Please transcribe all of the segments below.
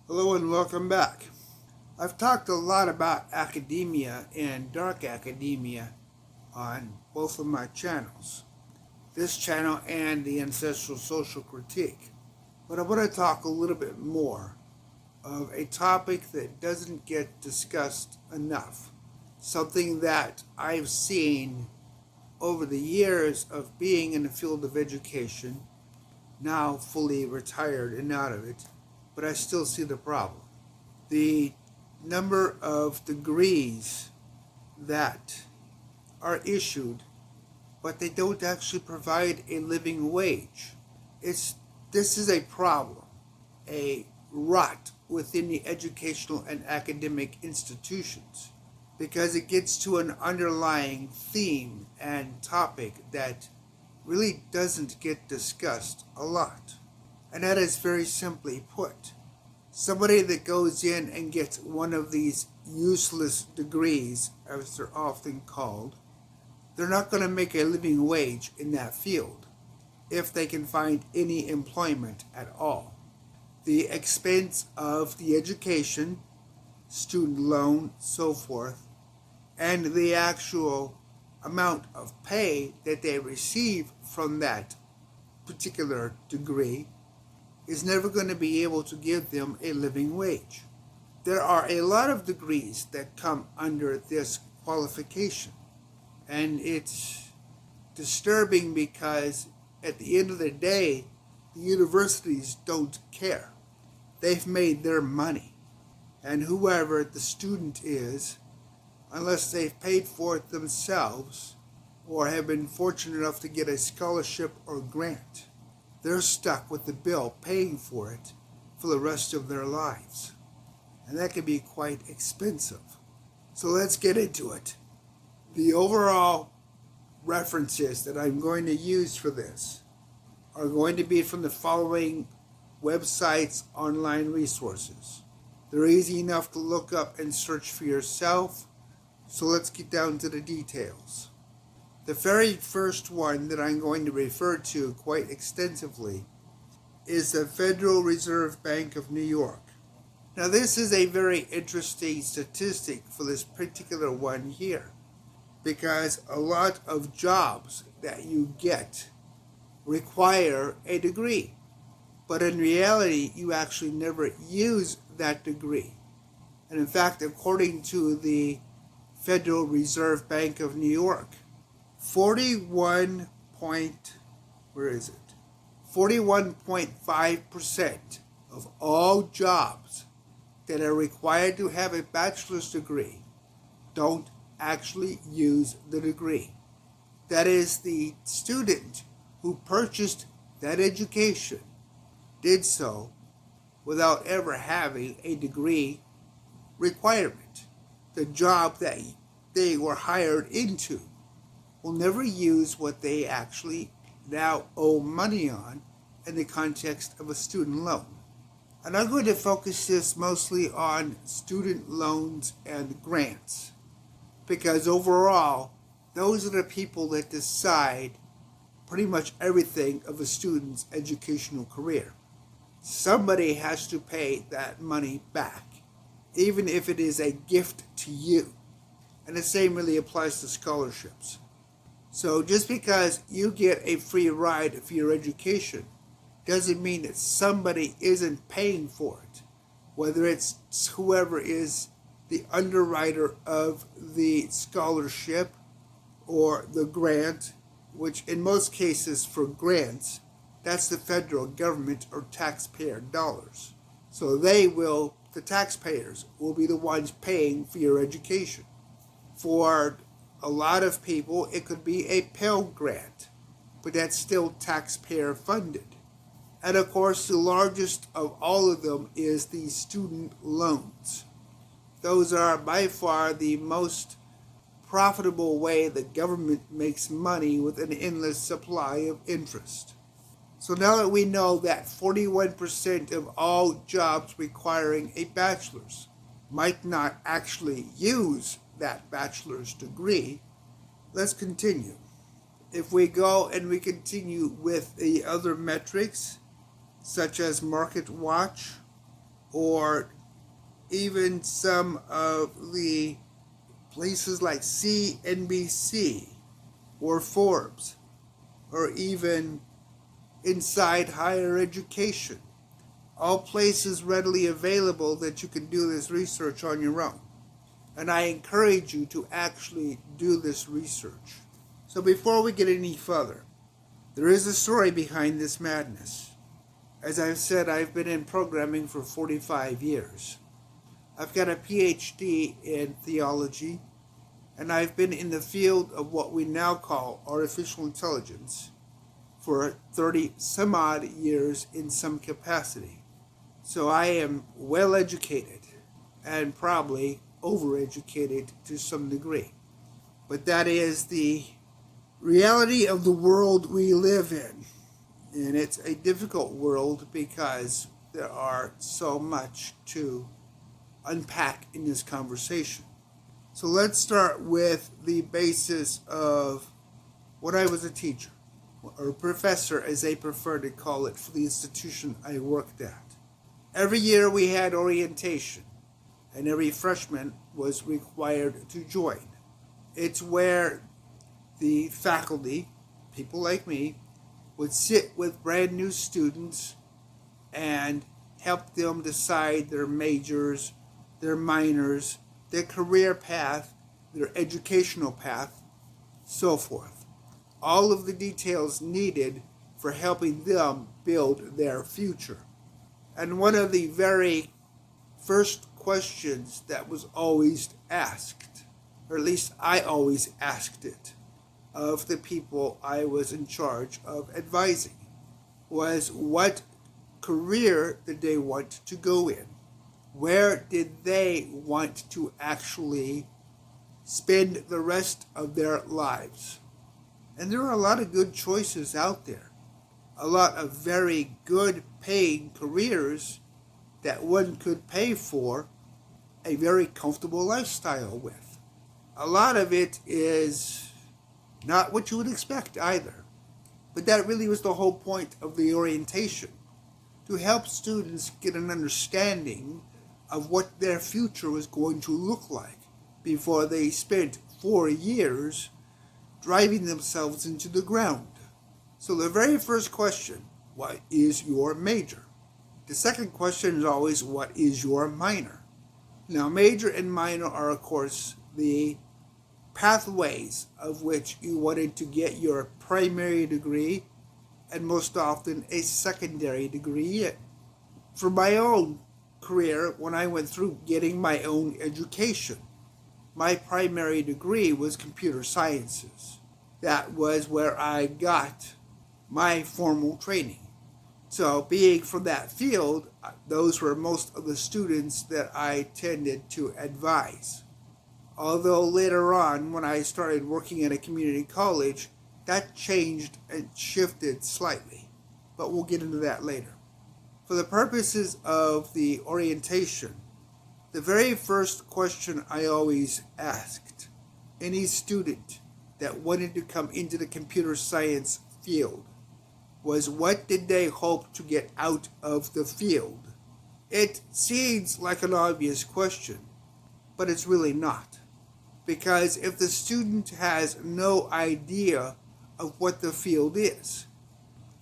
Hello and welcome back. I've talked a lot about academia and dark academia on both of my channels, this channel and the Ancestral Sicial Critique. But I want to talk a little bit more of a topic that doesn't get discussed enough, something that I've seen over the years of being in the field of education, now fully retired and out of it, but I still see the problem. The number of degrees that are issued, but they don't actually provide a living wage. This is a problem, a rot within the educational and academic institutions, because it gets to an underlying theme and topic that really doesn't get discussed a lot. And that is very simply put. Somebody that goes in and gets one of these useless degrees, as they're often called, they're not going to make a living wage in that field if they can find any employment at all. The expense of the education, student loan, so forth, and the actual amount of pay that they receive from that particular degree is never going to be able to give them a living wage. There are a lot of degrees that come under this qualification, and it's disturbing because at the end of the day, the universities don't care. They've made their money, and whoever the student is, unless they've paid for it themselves or have been fortunate enough to get a scholarship or grant, they're stuck with the bill paying for it for the rest of their lives. And that can be quite expensive. So let's get into it. The overall references that I'm going to use for this are going to be from the following websites, online resources. They're easy enough to look up and search for yourself. So let's get down to the details. The very first one that I'm going to refer to quite extensively is the Federal Reserve Bank of New York. Now this is a very interesting statistic for this particular one here, because a lot of jobs that you get require a degree, but in reality you actually never use that degree. And in fact, according to the Federal Reserve Bank of New York, 41.5% of all jobs that are required to have a bachelor's degree don't actually use the degree. That is, the student who purchased that education did so without ever having a degree requirement. The job that they were hired into will never use what they actually now owe money on in the context of a student loan. And I'm going to focus this mostly on student loans and grants, because overall, those are the people that decide pretty much everything of a student's educational career. Somebody has to pay that money back, even if it is a gift to you. And the same really applies to scholarships. So just because you get a free ride for your education doesn't mean that somebody isn't paying for it, whether it's whoever is the underwriter of the scholarship or the grant, which in most cases for grants, that's the federal government or taxpayer dollars. So the taxpayers will be the ones paying for your education. For a lot of people, it could be a Pell Grant, but that's still taxpayer funded. And of course, the largest of all of them is the student loans. Those are by far the most profitable way the government makes money with an endless supply of interest. So now that we know that 41% of all jobs requiring a bachelor's might not actually use that bachelor's degree, let's continue. If we go and we continue with the other metrics, such as Market Watch, or even some of the places like CNBC or Forbes, or even inside higher education. All places readily available that you can do this research on your own. And I encourage you to actually do this research. So before we get any further, there is a story behind this madness. As I've said, I've been in programming for 45 years. I've got a PhD in theology, and I've been in the field of what we now call artificial intelligence for 30 some odd years in some capacity. So I am well educated and probably overeducated to some degree. But that is the reality of the world we live in. And it's a difficult world because there are so much to unpack in this conversation. So let's start with the basis of when I was a teacher, or professor as they prefer to call it for the institution I worked at. Every year we had orientation, and every freshman was required to join. It's where the faculty, people like me, would sit with brand new students and help them decide their majors, their minors, their career path, their educational path, so forth. All of the details needed for helping them build their future. And one of the very first questions that was always asked, or at least I always asked it, of the people I was in charge of advising, was what career did they want to go in? Where did they want to actually spend the rest of their lives? And there are a lot of good choices out there. A lot of very good paying careers that one could pay for a very comfortable lifestyle with. A lot of it is not what you would expect either. But that really was the whole point of the orientation, to help students get an understanding of what their future was going to look like before they spent 4 years driving themselves into the ground. So the very first question, what is your major? The second question is always, what is your minor? Now, major and minor are, of course, the pathways of which you wanted to get your primary degree and most often a secondary degree in. For my own career, when I went through getting my own education, my primary degree was computer sciences. That was where I got my formal training. So being from that field, those were most of the students that I tended to advise. Although later on, when I started working at a community college, that changed and shifted slightly. But we'll get into that later. For the purposes of the orientation, the very first question I always asked any student that wanted to come into the computer science field was, what did they hope to get out of the field? It seems like an obvious question, but it's really not. Because if the student has no idea of what the field is,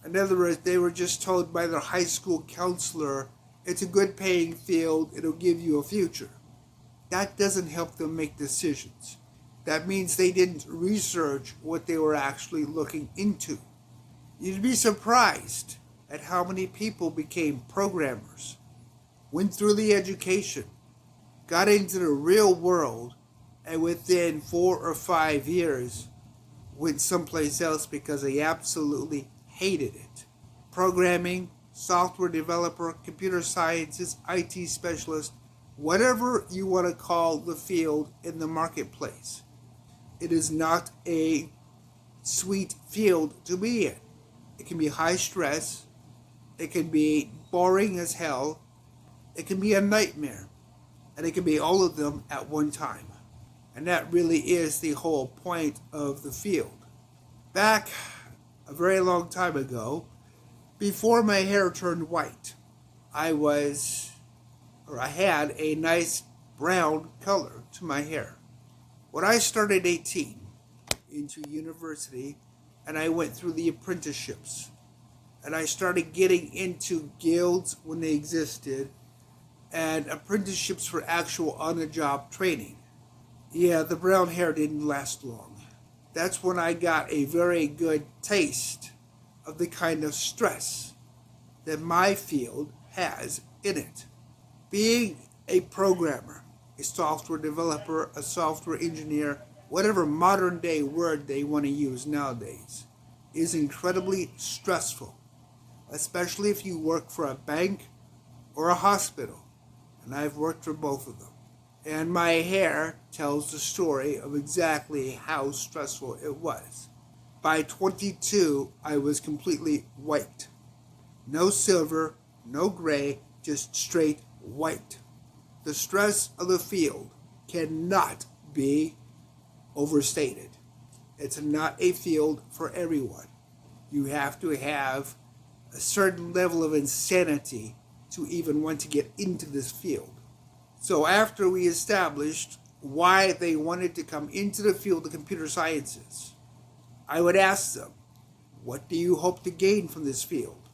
in other words, they were just told by their high school counselor, it's a good paying field, it'll give you a future. That doesn't help them make decisions. That means they didn't research what they were actually looking into. You'd be surprised at how many people became programmers, went through the education, got into the real world, and within 4 or 5 years went someplace else because they absolutely hated it. Programming, software developer, computer sciences, IT specialist, whatever you want to call the field in the marketplace. It is not a sweet field to be in. It can be high stress. It can be boring as hell. It can be a nightmare. And it can be all of them at one time. And that really is the whole point of the field. Back a very long time ago, before my hair turned white, I was or I had a nice brown color to my hair. When I started 18 into university and I went through the apprenticeships and I started getting into guilds when they existed and apprenticeships for actual on-the-job training. Yeah, the brown hair didn't last long. That's when I got a very good taste of the kind of stress that my field has in it. Being a programmer, a software developer, a software engineer, whatever modern day word they want to use nowadays, is incredibly stressful, especially if you work for a bank or a hospital, and I've worked for both of them. And my hair tells the story of exactly how stressful it was. By 22, I was completely white. No silver, no gray, just straight white. The stress of the field cannot be overstated. It's not a field for everyone. You have to have a certain level of insanity to even want to get into this field. So after we established why they wanted to come into the field of computer sciences, I would ask them, what do you hope to gain from this field?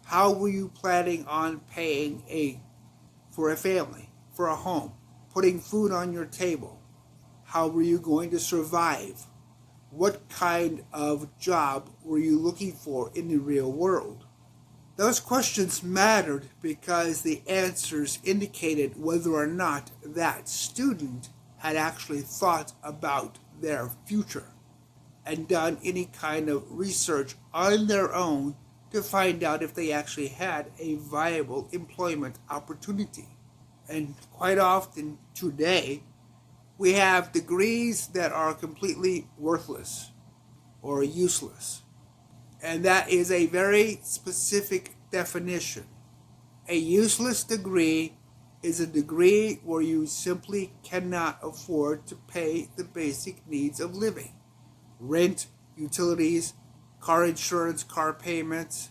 How were you planning on paying for a family, for a home, putting food on your table? How were you going to survive? What kind of job were you looking for in the real world? Those questions mattered because the answers indicated whether or not that student had actually thought about their future and done any kind of research on their own to find out if they actually had a viable employment opportunity. And quite often today, we have degrees that are completely worthless or useless. And that is a very specific definition. A useless degree is a degree where you simply cannot afford to pay the basic needs of living. Rent, utilities, car insurance, car payments,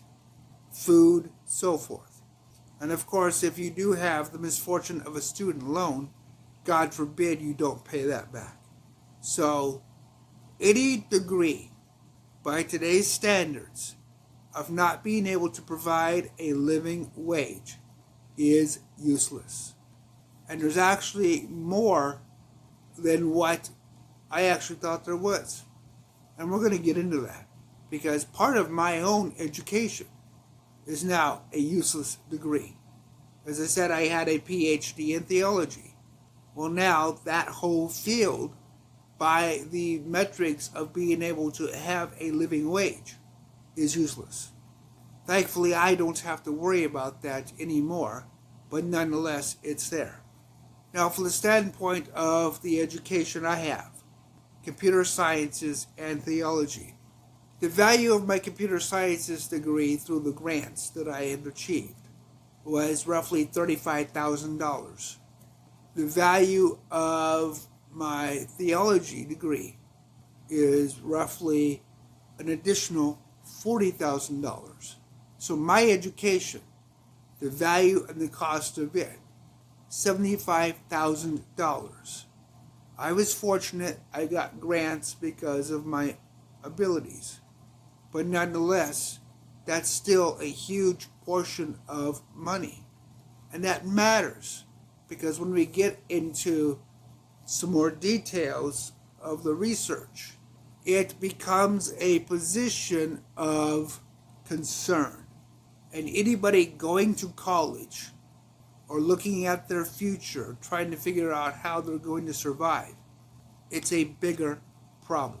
food, so forth. And of course, if you do have the misfortune of a student loan, God forbid you don't pay that back. So, any degree by today's standards of not being able to provide a living wage is useless. And there's actually more than what I actually thought there was. And we're going to get into that because part of my own education is now a useless degree. As I said, I had a PhD in theology. Well, now that whole field, by the metrics of being able to have a living wage, is useless. Thankfully, I don't have to worry about that anymore, but nonetheless, it's there. Now, from the standpoint of the education I have, computer sciences and theology, the value of my computer sciences degree through the grants that I had achieved was roughly $35,000. The value of my theology degree is roughly an additional $40,000. So my education, the value and the cost of it, $75,000. I was fortunate I got grants because of my abilities. But nonetheless, that's still a huge portion of money. And that matters because when we get into some more details of the research, it becomes a position of concern. And anybody going to college or looking at their future, trying to figure out how they're going to survive, it's a bigger problem.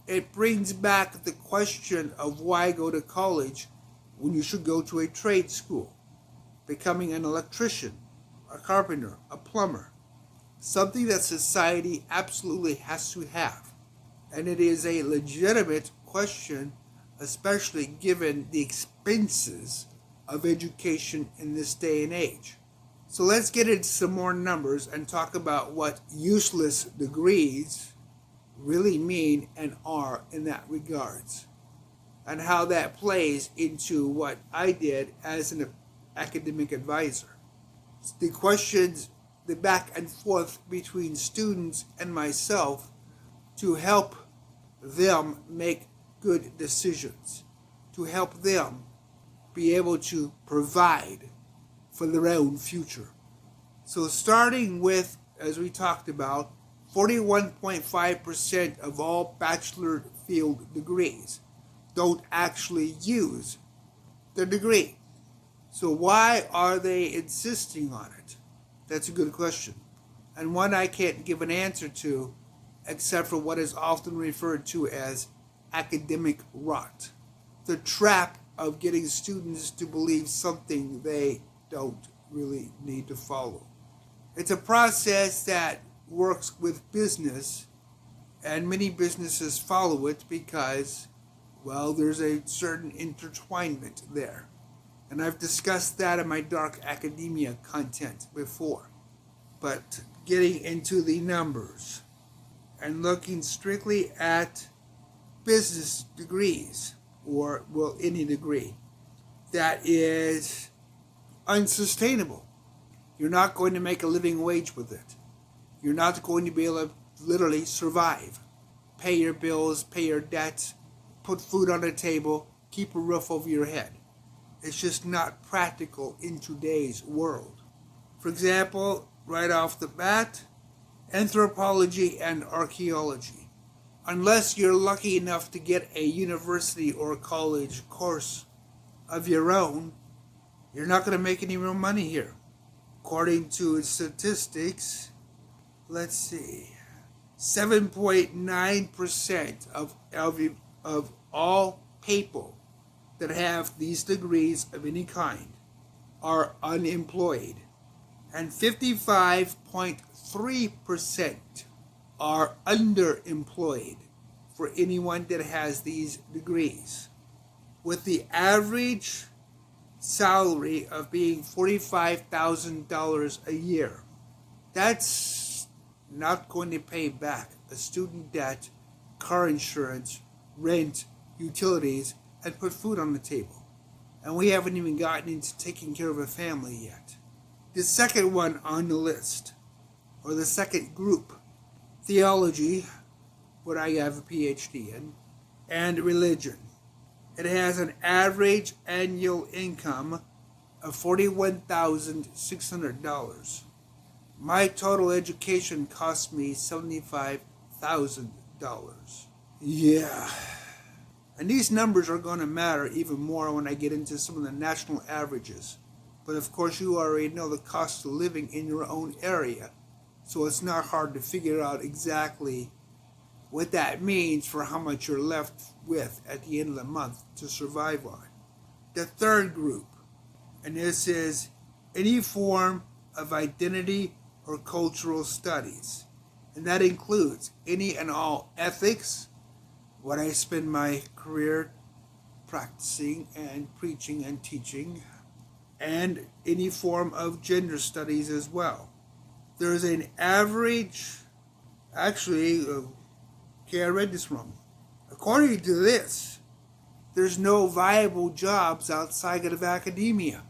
It brings back the question of why go to college when you should go to a trade school, becoming an electrician, a carpenter, a plumber, something that society absolutely has to have. And it is a legitimate question, especially given the expenses of education in this day and age. So let's get into some more numbers and talk about what useless degrees really mean and are in that regards, and how that plays into what I did as an academic advisor. the questions, the back and forth between students and myself to help them make good decisions, to help them be able to provide for their own future. So starting with, as we talked about, 41.5% of all bachelor field degrees don't actually use the degree. So why are they insisting on it? That's a good question, and one I can't give an answer to except for what is often referred to as academic rot. The trap of getting students to believe something they don't really need to follow. It's a process that works with business, and many businesses follow it because, well, there's a certain intertwinement there. And I've discussed that in my dark academia content before. But getting into the numbers and looking strictly at business degrees, or, well, any degree, that is unsustainable. You're not going to make a living wage with it. You're not going to be able to literally survive, pay your bills, pay your debts, put food on the table, keep a roof over your head. It's just not practical in today's world. For example, right off the bat, anthropology and archaeology. Unless you're lucky enough to get a university or college course of your own, you're not going to make any real money here. According to statistics, let's see, 7.9% of all people that have these degrees of any kind are unemployed, and 55.3% are underemployed for anyone that has these degrees, with the average salary of being $45,000 a year. That's not going to pay back a student debt, car insurance, rent, utilities, and put food on the table. And we haven't even gotten into taking care of a family yet. The second one on the list, or the second group, theology, what I have a PhD in, and religion. It has an average annual income of $41,600. My total education cost me $75,000. Yeah. And these numbers are going to matter even more when I get into some of the national averages. But of course, you already know the cost of living in your own area. So it's not hard to figure out exactly what that means for how much you're left with at the end of the month to survive on. The third group, and this is any form of identity or cultural studies. And that includes any and all ethics, what I spend my career practicing and preaching and teaching, and any form of gender studies as well. There's an average, actually, I read this wrong. According to this, there's no viable jobs outside of academia.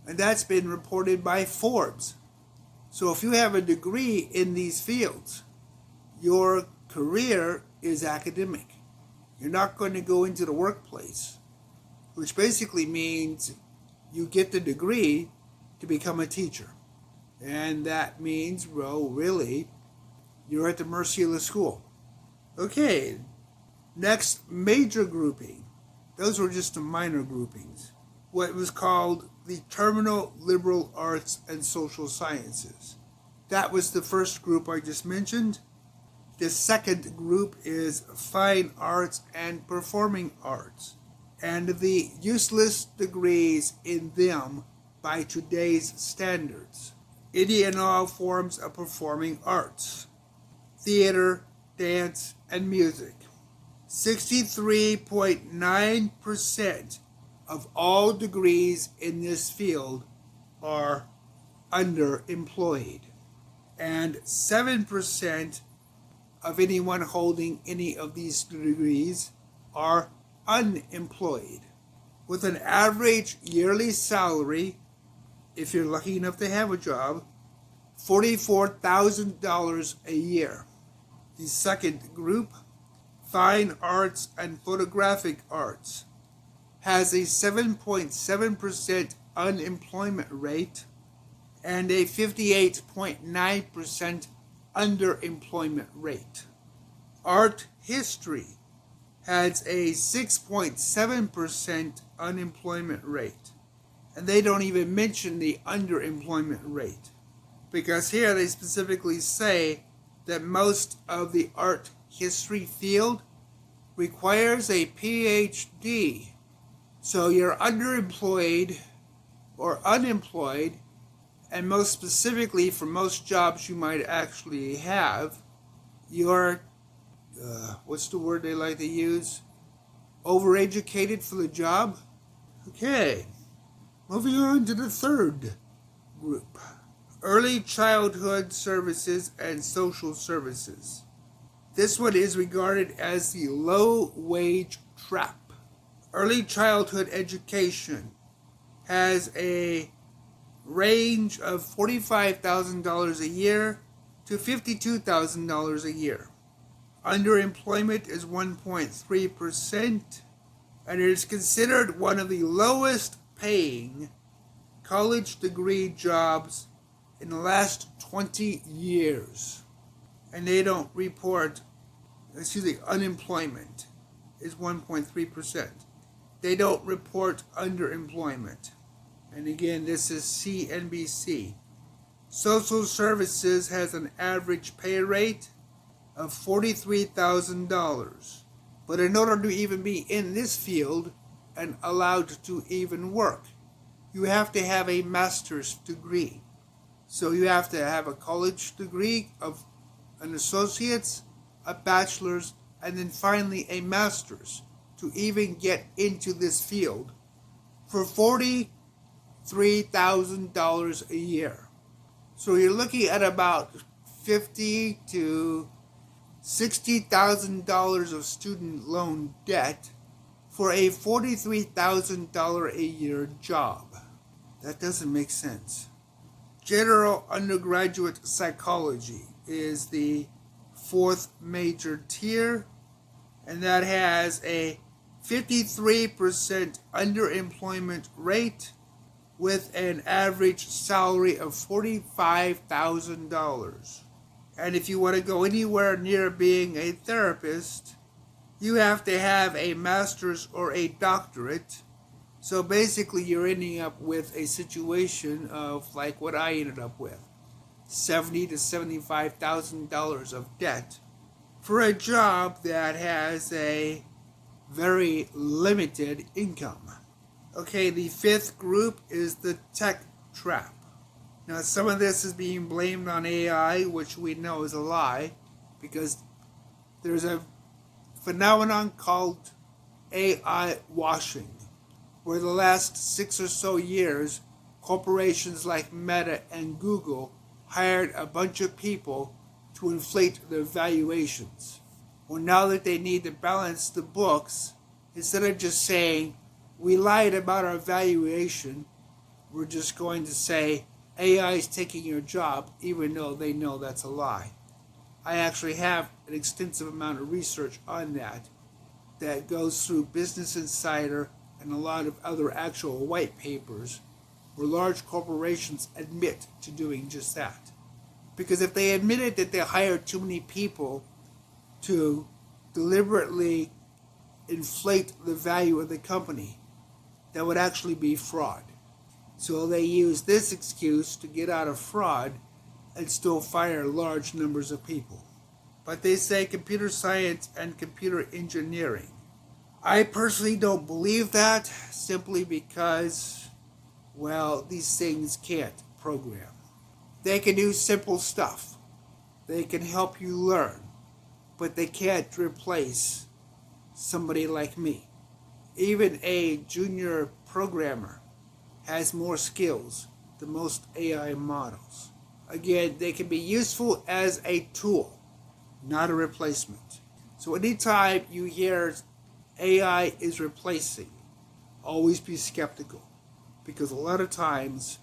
And that's been reported by Forbes. So if you have a degree in these fields, your career is academic. You're not going to go into the workplace, which basically means you get the degree to become a teacher. And that means, well, really, you're at the mercy of the school. Okay, next major grouping. Those were just the minor groupings. What was called the Terminal Liberal Arts and Social Sciences. That was the first group I just mentioned. The second group is Fine Arts and Performing Arts, and the useless degrees in them by today's standards. Any and all forms of performing arts, theater, dance, and music. 63.9% of all degrees in this field are underemployed, and 7% of anyone holding any of these degrees are unemployed, with an average yearly salary if you're lucky enough to have a job, $44,000 a year. The second group, fine arts and photographic arts, has a 7.7% unemployment rate and a 58.9% underemployment rate. Art history has a 6.7% unemployment rate. And they don't even mention the underemployment rate, because here they specifically say that most of the art history field requires a PhD. So you're underemployed or unemployed, and most specifically for most jobs you might actually have, you're, what's the word they like to use? Overeducated for the job? Okay. Moving on to the third group, early childhood services and social services. This one is regarded as the low-wage trap. Early childhood education has a range of $45,000 a year to $52,000 a year. Underemployment is 1.3%, and it is considered one of the lowest paying college degree jobs in the last 20 years. And they don't report, unemployment is 1.3%. They don't report underemployment. And again, this is CNBC. Social services has an average pay rate of $43,000. But in order to even be in this field and allowed to even work, you have to have a master's degree. So you have to have a college degree of an associate's, a bachelor's, and then finally a master's to even get into this field for $43,000 a year. So you're looking at about $50,000 to $60,000 of student loan debt for a $43,000 a year job. That doesn't make sense. General undergraduate psychology is the fourth major tier, and that has a 53% underemployment rate with an average salary of $45,000. And if you want to go anywhere near being a therapist, you have to have a master's or a doctorate. So basically you're ending up with a situation of like what I ended up with, $70,000 to $75,000 of debt for a job that has a very limited income. Okay, the fifth group is the tech trap. Now, some of this is being blamed on AI, which we know is a lie, because there's a phenomenon called AI washing, where the last 6 or so years, corporations like Meta and Google hired a bunch of people to inflate their valuations. Well, now that they need to balance the books, instead of just saying, we lied about our valuation, we're just going to say, AI is taking your job, even though they know that's a lie. I actually have an extensive amount of research on that goes through Business Insider and a lot of other actual white papers where large corporations admit to doing just that. Because if they admitted that they hired too many people to deliberately inflate the value of the company, that would actually be fraud. So they use this excuse to get out of fraud and still fire large numbers of people. But they say computer science and computer engineering. I personally don't believe that, simply because, well, these things can't program. They can do simple stuff. They can help you learn, but they can't replace somebody like me. Even a junior programmer has more skills than most AI models. Again, they can be useful as a tool, not a replacement. So anytime you hear AI is replacing, always be skeptical, because a lot of times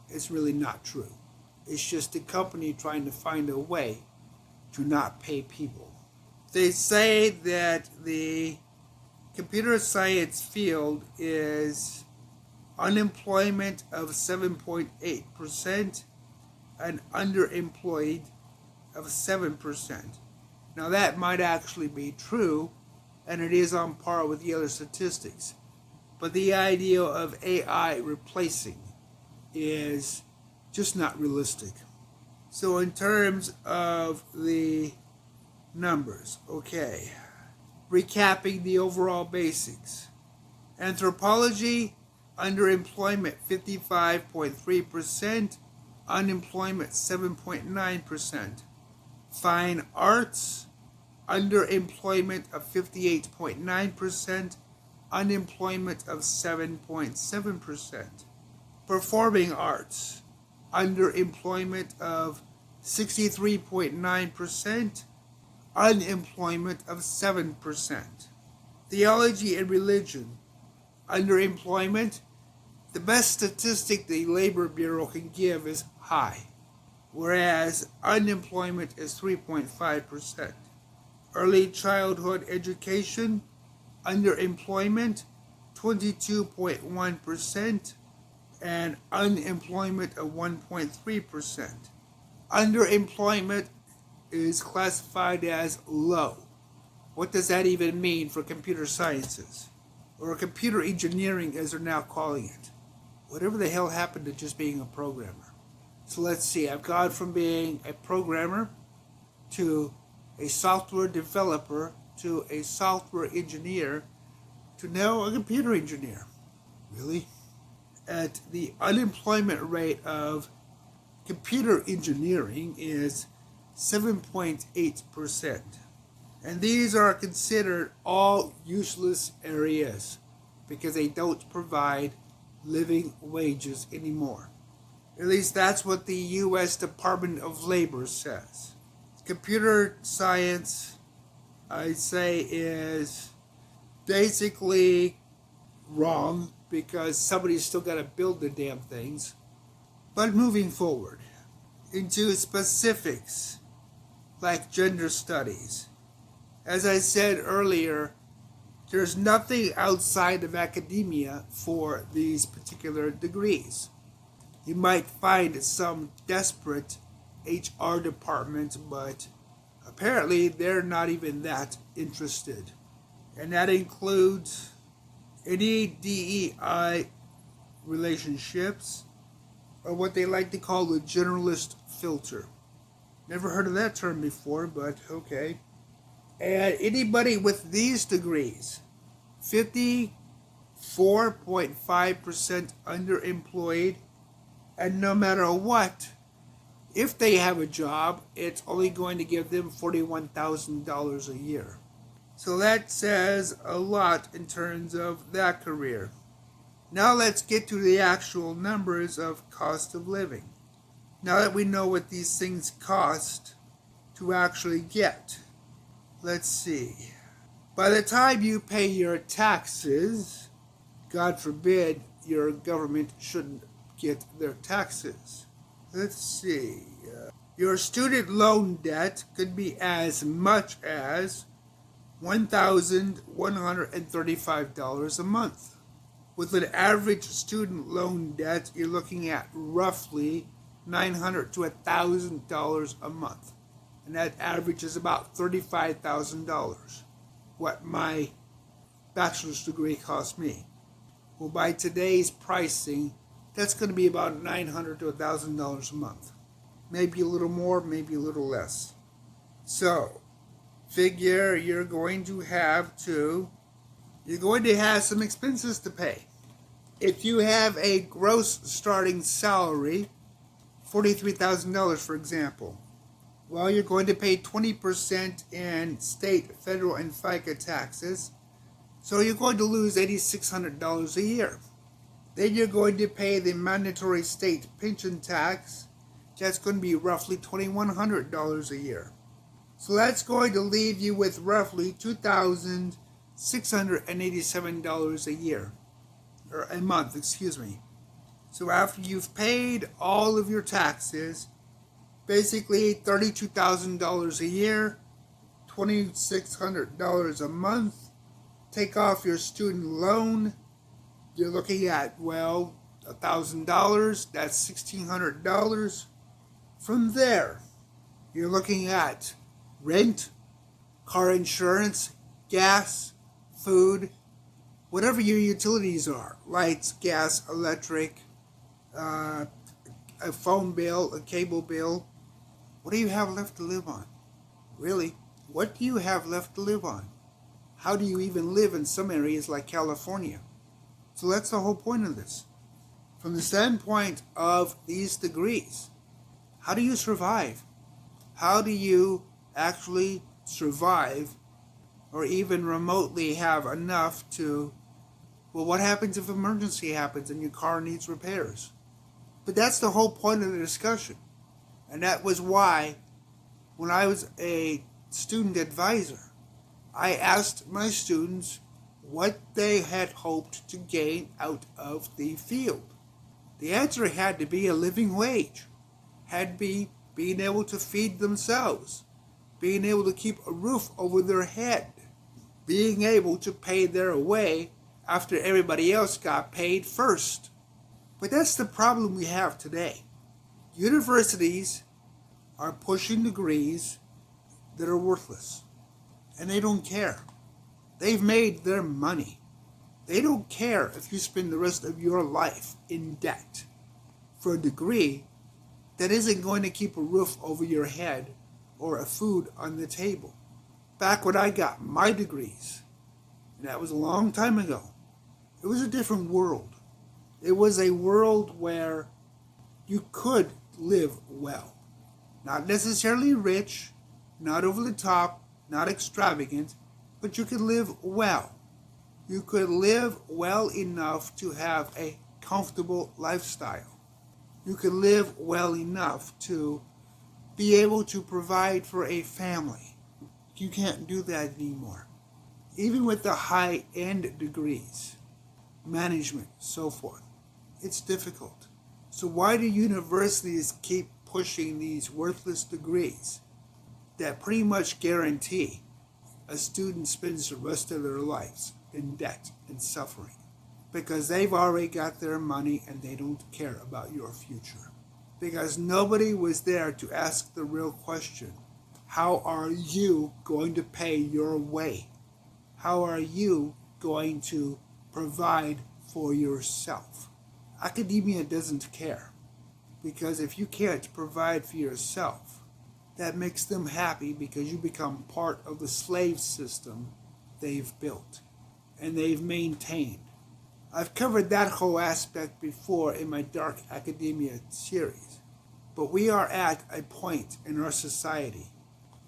It's really not true. It's just the company trying to find a way to not pay people. They say that the computer science field is unemployment of 7.8% and underemployed of 7%. Now that might actually be true, and it is on par with the other statistics. But the idea of AI replacing is just not realistic. So in terms of the numbers, okay, recapping the overall basics. Anthropology, underemployment 55.3%, unemployment 7.9%. Fine arts, underemployment of 58.9%, unemployment of 7.7%. Performing arts, underemployment of 63.9%, unemployment of 7%. Theology and religion, underemployment, the best statistic the Labor Bureau can give is high, whereas unemployment is 3.5%. Early childhood education, underemployment 22.1%, and unemployment of 1.3%. Underemployment is classified as low. What does that even mean for computer sciences? Or computer engineering, as they're now calling it. Whatever the hell happened to just being a programmer? So let's see, I've gone from being a programmer to a software developer to a software engineer to now a computer engineer. Really? At the unemployment rate of computer engineering is 7.8%. And these are considered all useless areas because they don't provide living wages anymore. At least that's what the U.S. Department of Labor says. Computer science, I'd say, is basically wrong because somebody's still got to build the damn things. But moving forward into specifics like gender studies. As I said earlier, there's nothing outside of academia for these particular degrees. You might find some desperate HR department, but apparently they're not even that interested. And that includes any DEI relationships, or what they like to call the generalist filter. Never heard of that term before, but okay. And anybody with these degrees, 54.5% underemployed, and no matter what, if they have a job, it's only going to give them $41,000 a year. So that says a lot in terms of that career. Now let's get to the actual numbers of cost of living. Now that we know what these things cost to actually get, let's see. By the time you pay your taxes, God forbid your government shouldn't get their taxes. Let's see. Your student loan debt could be as much as $1,135 a month. With an average student loan debt, you're looking at roughly $900 to $1,000 a month. And that averages about $35,000, what my bachelor's degree cost me. Well, by today's pricing, that's going to be about $900 to $1,000 a month. Maybe a little more, maybe a little less. So, figure you're going to have some expenses to pay. If you have a gross starting salary, $43,000 for example, well, you're going to pay 20% in state, federal, and FICA taxes, so you're going to lose $8,600 a year. Then you're going to pay the mandatory state pension tax. That's going to be roughly $2,100 a year. So that's going to leave you with roughly $2,687 a year, or a month, excuse me. So after you've paid all of your taxes, basically $32,000 a year, $2,600 a month, take off your student loan, you're looking at, well, $1,000, that's $1,600. From there, you're looking at rent, car insurance, gas, food, whatever your utilities are, lights, gas, electric, a phone bill, a cable bill. What do you have left to live on? Really, what do you have left to live on? How do you even live in some areas like California? So that's the whole point of this. From the standpoint of these degrees, how do you survive? How do you actually survive or even remotely have enough to, well, what happens if emergency happens and your car needs repairs? But that's the whole point of the discussion. And that was why, when I was a student advisor, I asked my students what they had hoped to gain out of the field. The answer had to be a living wage, had to be being able to feed themselves, being able to keep a roof over their head, being able to pay their way after everybody else got paid first. But that's the problem we have today. Universities are pushing degrees that are worthless, and they don't care. They've made their money. They don't care if you spend the rest of your life in debt for a degree that isn't going to keep a roof over your head or a food on the table. Back when I got my degrees, and that was a long time ago, it was a different world. It was a world where you could live well. Not necessarily rich, not over the top, not extravagant, but you could live well. You could live well enough to have a comfortable lifestyle. You could live well enough to be able to provide for a family. You can't do that anymore. Even with the high-end degrees, management, so forth, it's difficult. So why do universities keep pushing these worthless degrees that pretty much guarantee a student spends the rest of their lives in debt and suffering? Because they've already got their money and they don't care about your future. Because nobody was there to ask the real question: how are you going to pay your way? How are you going to provide for yourself? Academia doesn't care, because if you can't provide for yourself, that makes them happy because you become part of the slave system they've built and they've maintained. I've covered that whole aspect before in my Dark Academia series, but we are at a point in our society.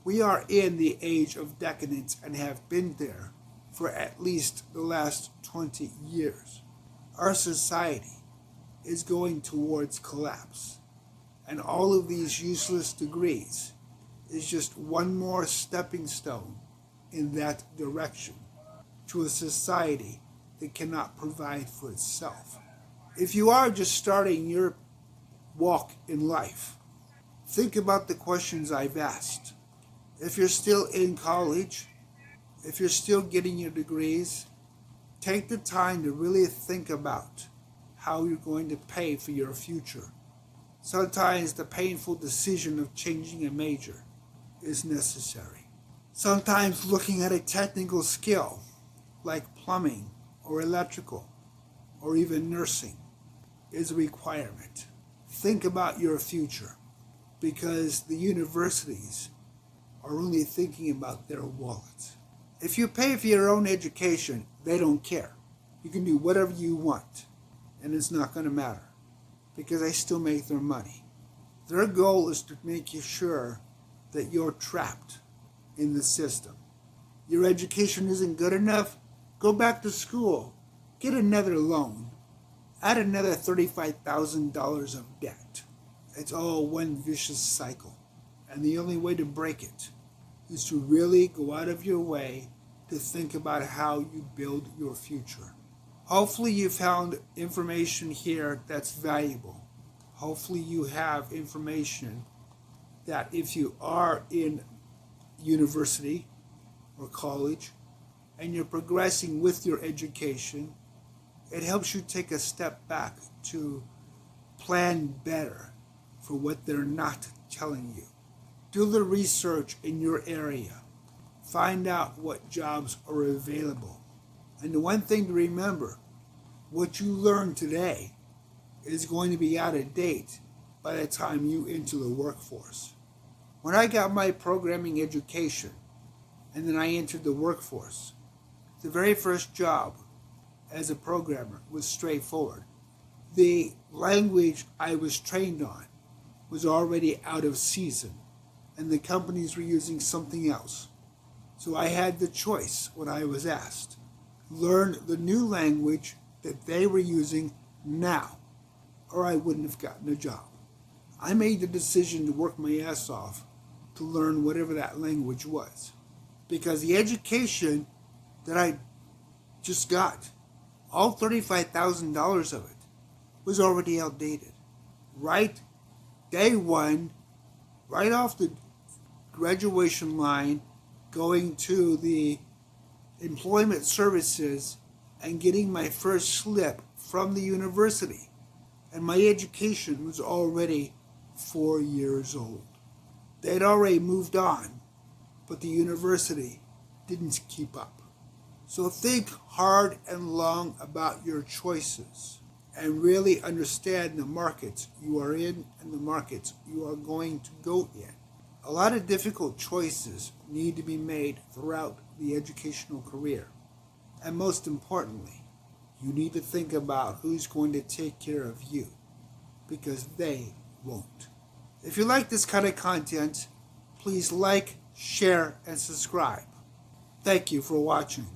We are in the age of decadence and have been there for at least the last 20 years. Our society is going towards collapse, and all of these useless degrees is just one more stepping stone in that direction to a society that cannot provide for itself. If you are just starting your walk in life, think about the questions I've asked. If you're still in college, if you're still getting your degrees, take the time to really think about how you're going to pay for your future. Sometimes the painful decision of changing a major is necessary. Sometimes looking at a technical skill like plumbing or electrical or even nursing is a requirement. Think about your future, because the universities are only thinking about their wallets. If you pay for your own education, they don't care. You can do whatever you want, and it's not going to matter, because they still make their money. Their goal is to make you sure that you're trapped in the system. Your education isn't good enough? Go back to school. Get another loan. Add another $35,000 of debt. It's all one vicious cycle. And the only way to break it is to really go out of your way to think about how you build your future. Hopefully you found information here that's valuable. Hopefully you have information that if you are in university or college and you're progressing with your education, it helps you take a step back to plan better for what they're not telling you. Do the research in your area. Find out what jobs are available. And the one thing to remember, what you learn today is going to be out of date by the time you enter the workforce. When I got my programming education and then I entered the workforce, the very first job as a programmer was straightforward. The language I was trained on was already out of season and the companies were using something else. So I had the choice when I was asked, learn the new language that they were using now, or I wouldn't have gotten a job. I made the decision to work my ass off to learn whatever that language was, because the education that I just got, all $35,000 of it, was already outdated. Right day one, right off the graduation line, going to the employment services and getting my first slip from the university. And my education was already 4 years old. They'd already moved on, but the university didn't keep up. So think hard and long about your choices and really understand the markets you are in and the markets you are going to go in. A lot of difficult choices need to be made throughout the educational career. And most importantly, you need to think about who's going to take care of you, because they won't. If you like this kind of content, please like, share, and subscribe. Thank you for watching.